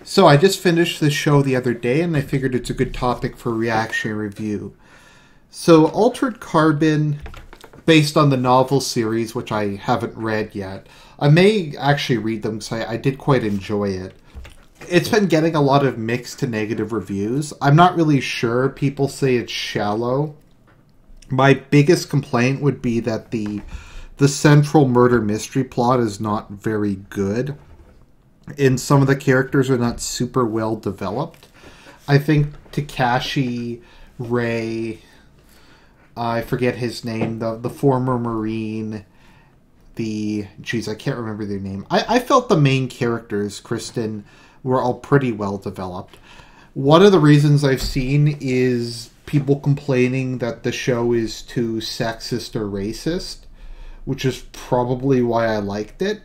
So I just finished this show the other day, and I figured it's a good topic for reactionary review. So Altered Carbon, based on the novel series, which I haven't read yet. I may actually read them because I did quite enjoy it. It's been getting a lot of mixed to negative reviews. I'm not really sure. People say it's shallow. My biggest complaint would be that the central murder mystery plot is not very good. And some of the characters are not super well developed. I think Takashi Ray, I forget his name, the former Marine, I can't remember their name. I felt the main characters, Kristen, were all pretty well developed. One of the reasons I've seen is people complaining that the show is too sexist or racist, which is probably why I liked it.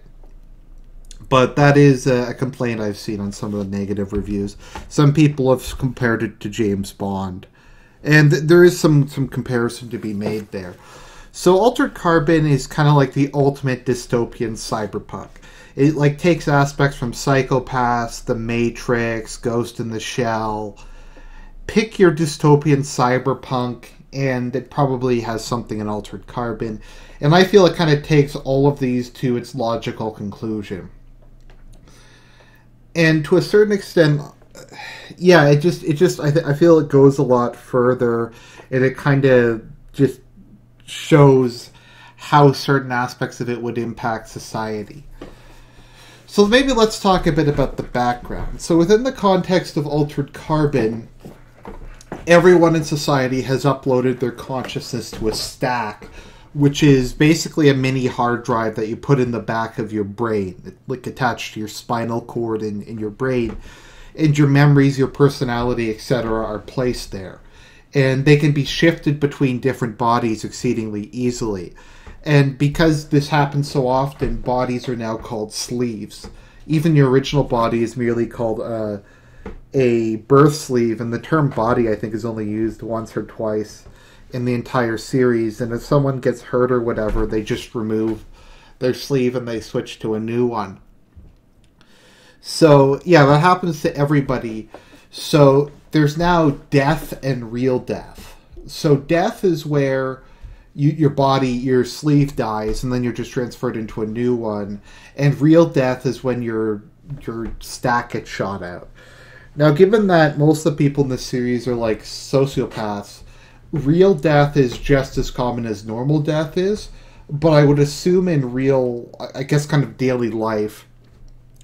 But that is a complaint I've seen on some of the negative reviews. Some people have compared it to James Bond. And there is some comparison to be made there. So Altered Carbon is kind of like the ultimate dystopian cyberpunk. It takes aspects from Psychopaths, The Matrix, Ghost in the Shell. Pick your dystopian cyberpunk, and it probably has something in Altered Carbon. And I feel it kind of takes all of these to its logical conclusion. And to a certain extent, yeah, I feel it goes a lot further, and it kind of just shows how certain aspects of it would impact society. So maybe let's talk a bit about the background. So within the context of Altered Carbon, everyone in society has uploaded their consciousness to a stack, which is basically a mini hard drive that you put in the back of your brain, attached to your spinal cord in your brain. And your memories, your personality, etc. are placed there. And they can be shifted between different bodies exceedingly easily. And because this happens so often, bodies are now called sleeves. Even your original body is merely called a birth sleeve, and the term body, I think, is only used once or twice in the entire series. And if someone gets hurt or whatever, they just remove their sleeve and they switch to a new one. So yeah, that happens to everybody. So there's now death and real death. So death is where your sleeve dies, and then you're just transferred into a new one. And real death is when your stack gets shot out. Now, given that most of the people in this series are like sociopaths, real death is just as common as normal death is, but I would assume in real, I guess, kind of daily life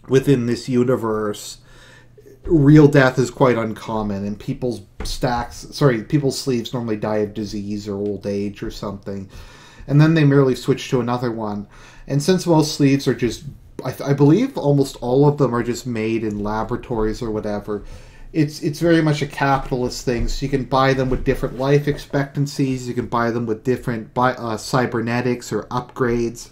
within this universe, real death is quite uncommon, and people's sleeves normally die of disease or old age or something, and then they merely switch to another one. And since most sleeves are just, I believe almost all of them are just made in laboratories or whatever, it's very much a capitalist thing. So you can buy them with different life expectancies, you can buy them with different cybernetics or upgrades,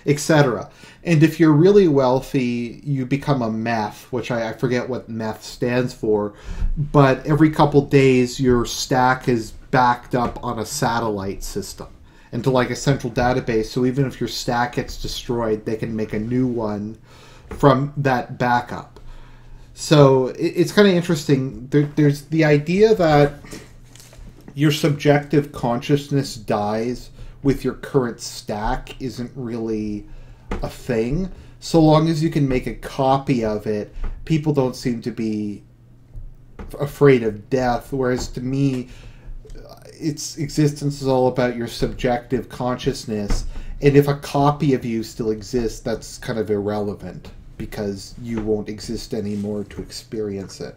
etc. And if you're really wealthy, you become a meth, which I forget what meth stands for, but every couple days your stack is backed up on a satellite system into like a central database. So even if your stack gets destroyed, they can make a new one from that backup. So it's kind of interesting. There's the idea that your subjective consciousness dies with your current stack isn't really a thing. So long as you can make a copy of it, people don't seem to be afraid of death. Whereas to me, its existence is all about your subjective consciousness. And if a copy of you still exists, that's kind of irrelevant, because you won't exist anymore to experience it.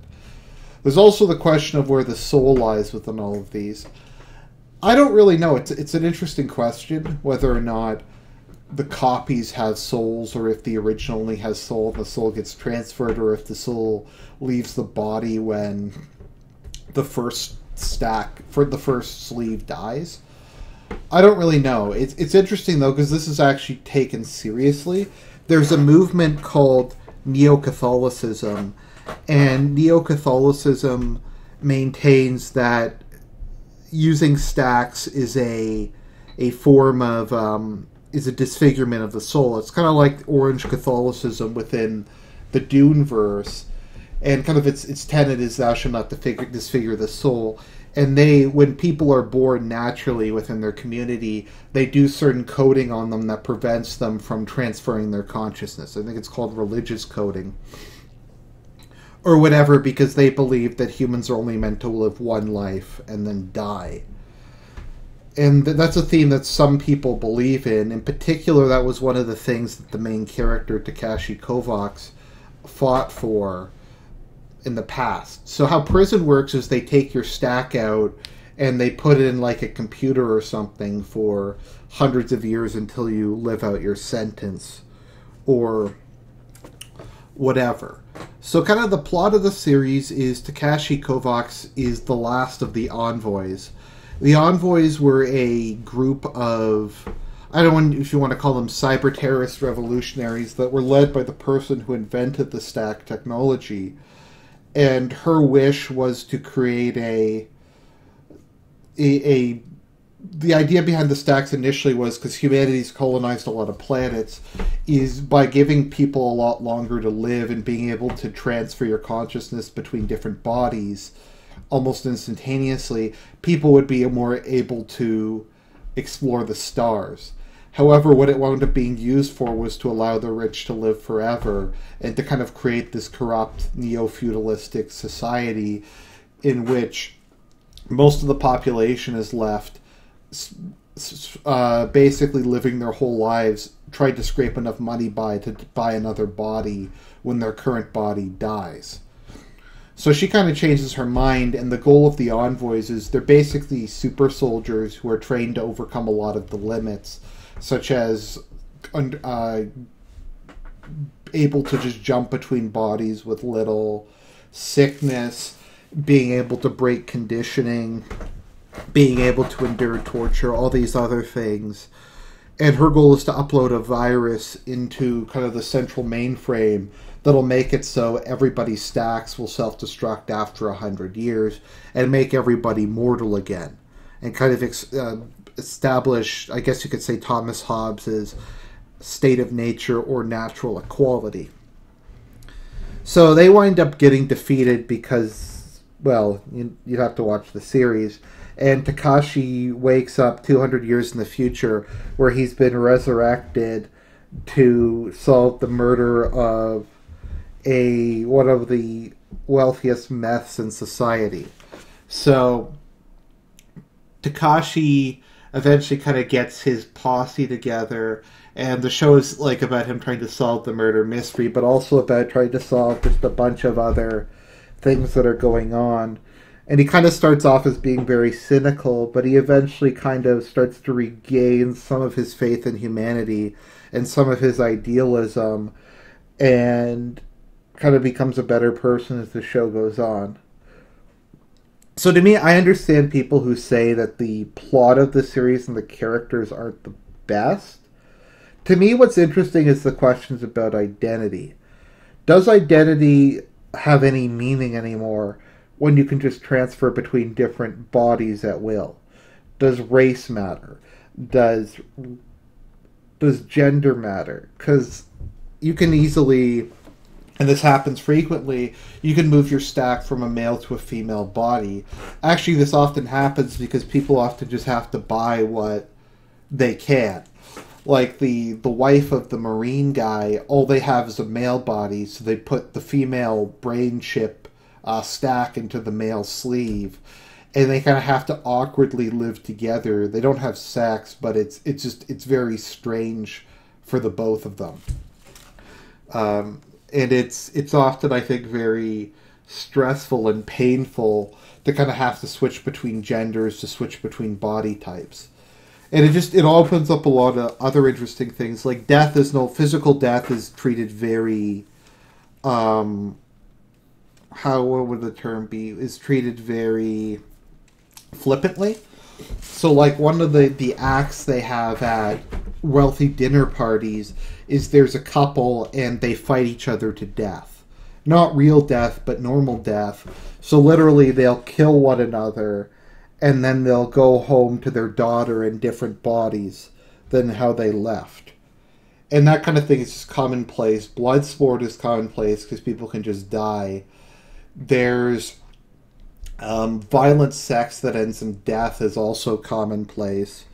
There's also the question of where the soul lies within all of these. I don't really know. It's an interesting question, whether or not the copies have souls, or if the original only has soul and the soul gets transferred, or if the soul leaves the body when the first sleeve dies. I don't really know. It's interesting, though, because this is actually taken seriously. There's a movement called Neo-Catholicism, and Neo-Catholicism maintains that using stacks is a form of is a disfigurement of the soul. It's kind of like Orange Catholicism within the Dune verse, and kind of its tenet is thou shalt not disfigure the soul. And when people are born naturally within their community, they do certain coding on them that prevents them from transferring their consciousness. I think it's called religious coding. Or whatever, because they believe that humans are only meant to live one life and then die. And that's a theme that some people believe in. In particular, that was one of the things that the main character, Takashi Kovacs, fought for in the past. So how prison works is they take your stack out and they put it in like a computer or something for hundreds of years until you live out your sentence or whatever. So kind of the plot of the series is Takashi Kovacs is the last of the envoys. The envoys were a group of, I don't know if you want to call them cyber terrorist revolutionaries, that were led by the person who invented the stack technology. And her wish was to create the idea behind the stacks initially was, because humanity's colonized a lot of planets, is by giving people a lot longer to live and being able to transfer your consciousness between different bodies almost instantaneously, people would be more able to explore the stars. However, what it wound up being used for was to allow the rich to live forever and to kind of create this corrupt neo-feudalistic society in which most of the population is left basically living their whole lives trying to scrape enough money to buy another body when their current body dies. So she kind of changes her mind, and the goal of the envoys is they're basically super soldiers who are trained to overcome a lot of the limits, such as able to just jump between bodies with little sickness, being able to break conditioning, being able to endure torture, all these other things. And her goal is to upload a virus into kind of the central mainframe that'll make it so everybody's stacks will self-destruct after 100 years and make everybody mortal again. And kind of establish, I guess you could say, Thomas Hobbes's state of nature or natural equality. So they wind up getting defeated because, well, you'd have to watch the series. And Takashi wakes up 200 years in the future where he's been resurrected to solve the murder of one of the wealthiest meths in society. So Takashi eventually kind of gets his posse together, and the show is like about him trying to solve the murder mystery, but also about trying to solve just a bunch of other things that are going on. And he kind of starts off as being very cynical, but he eventually kind of starts to regain some of his faith in humanity and some of his idealism, and kind of becomes a better person as the show goes on. So to me, I understand people who say that the plot of the series and the characters aren't the best. To me, what's interesting is the questions about identity. Does identity have any meaning anymore when you can just transfer between different bodies at will? Does race matter? Does gender matter? Because you can easily, and this happens frequently, you can move your stack from a male to a female body. Actually, this often happens because people often just have to buy what they can. Like the wife of the Marine guy, all they have is a male body, so they put the female brain chip stack into the male sleeve, and they kind of have to awkwardly live together. They don't have sex, but it's very strange for the both of them. And it's often, I think, very stressful and painful to kind of have to switch between genders, to switch between body types. And it opens up a lot of other interesting things. Like physical death is treated very, what would the term be? Is treated very flippantly. So like one of the acts they have at wealthy dinner parties is there's a couple and they fight each other to death. Not real death, but normal death. So literally they'll kill one another and then they'll go home to their daughter in different bodies than how they left. And that kind of thing is just commonplace. Blood sport is commonplace because people can just die. There's violent sex that ends in death is also commonplace.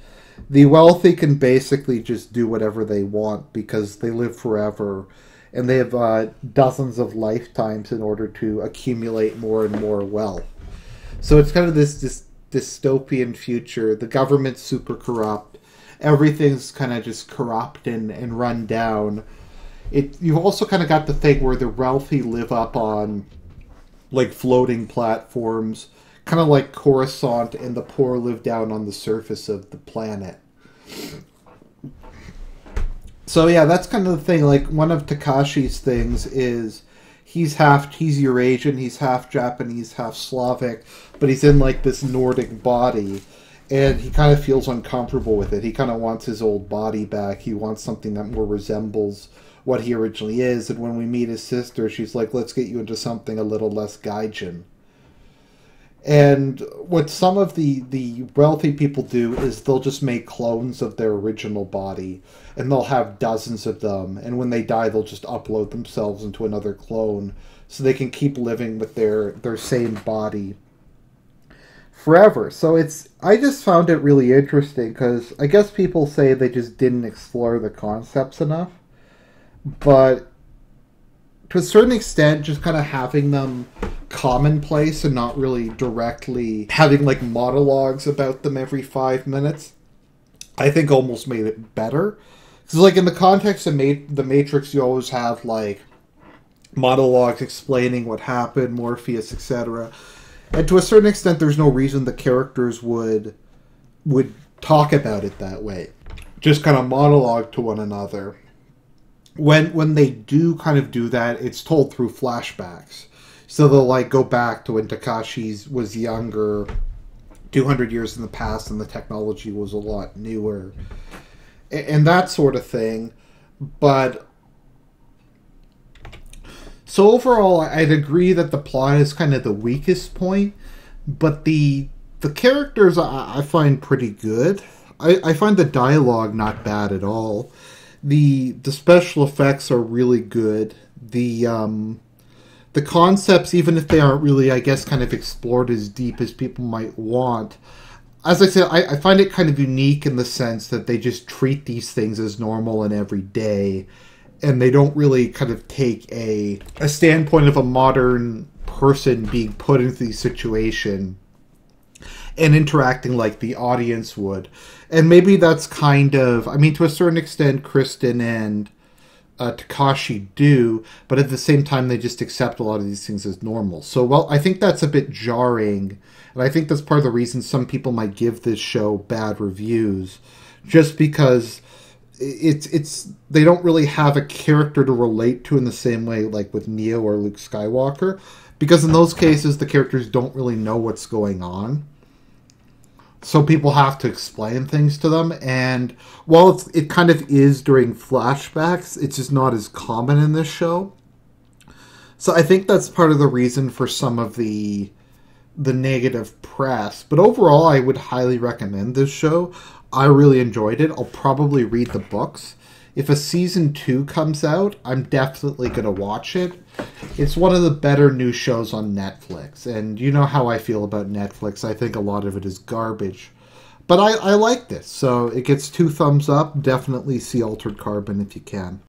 The wealthy can basically just do whatever they want because they live forever, and they have dozens of lifetimes in order to accumulate more and more wealth. So it's kind of this dystopian future. The government's super corrupt. Everything's kind of just corrupt and run down. You've also kind of got the thing where the wealthy live up on like floating platforms, kind of like Coruscant, and the poor live down on the surface of the planet. So yeah, that's kind of the thing. Like one of Takashi's things is he's Eurasian, he's half Japanese, half Slavic, but he's in like this Nordic body, and he kind of feels uncomfortable with it. He kind of wants his old body back. He wants something that more resembles what he originally is. And when we meet his sister, she's like, let's get you into something a little less gaijin. And what some of the wealthy people do is they'll just make clones of their original body, and they'll have dozens of them, and when they die they'll just upload themselves into another clone so they can keep living with their same body forever. So I just found it really interesting because I guess people say they just didn't explore the concepts enough, but to a certain extent just kind of having them commonplace and not really directly having like monologues about them every 5 minutes, I think almost made it better. Because like in the context of the Matrix, you always have like monologues explaining what happened, Morpheus, etc. And to a certain extent, there's no reason the characters would talk about it that way. Just kind of monologue to one another. When they do kind of do that, it's told through flashbacks. So they'll like go back to when Takashi was younger, 200 years in the past, and the technology was a lot newer, and that sort of thing. But so overall, I'd agree that the plot is kind of the weakest point, but the characters I find pretty good. I find the dialogue not bad at all. The special effects are really good. The concepts, even if they aren't really, I guess, kind of explored as deep as people might want, as I said, I find it kind of unique in the sense that they just treat these things as normal and everyday, and they don't really kind of take a standpoint of a modern person being put into the situation and interacting like the audience would. And maybe that's kind of, I mean, to a certain extent, Kristen and Takashi do, but at the same time they just accept a lot of these things as normal. So, well, I think that's a bit jarring, and I think that's part of the reason some people might give this show bad reviews, just because it's they don't really have a character to relate to in the same way like with Neo or Luke Skywalker, because in those cases the characters don't really know what's going on. So people have to explain things to them, and while it kind of is during flashbacks, it's just not as common in this show. So I think that's part of the reason for some of the negative press. But overall, I would highly recommend this show. I really enjoyed it. I'll probably read the books. If a season 2 comes out, I'm definitely going to watch it. It's one of the better new shows on Netflix. And you know how I feel about Netflix. I think a lot of it is garbage. But I like this. So it gets 2 thumbs up. Definitely see Altered Carbon if you can.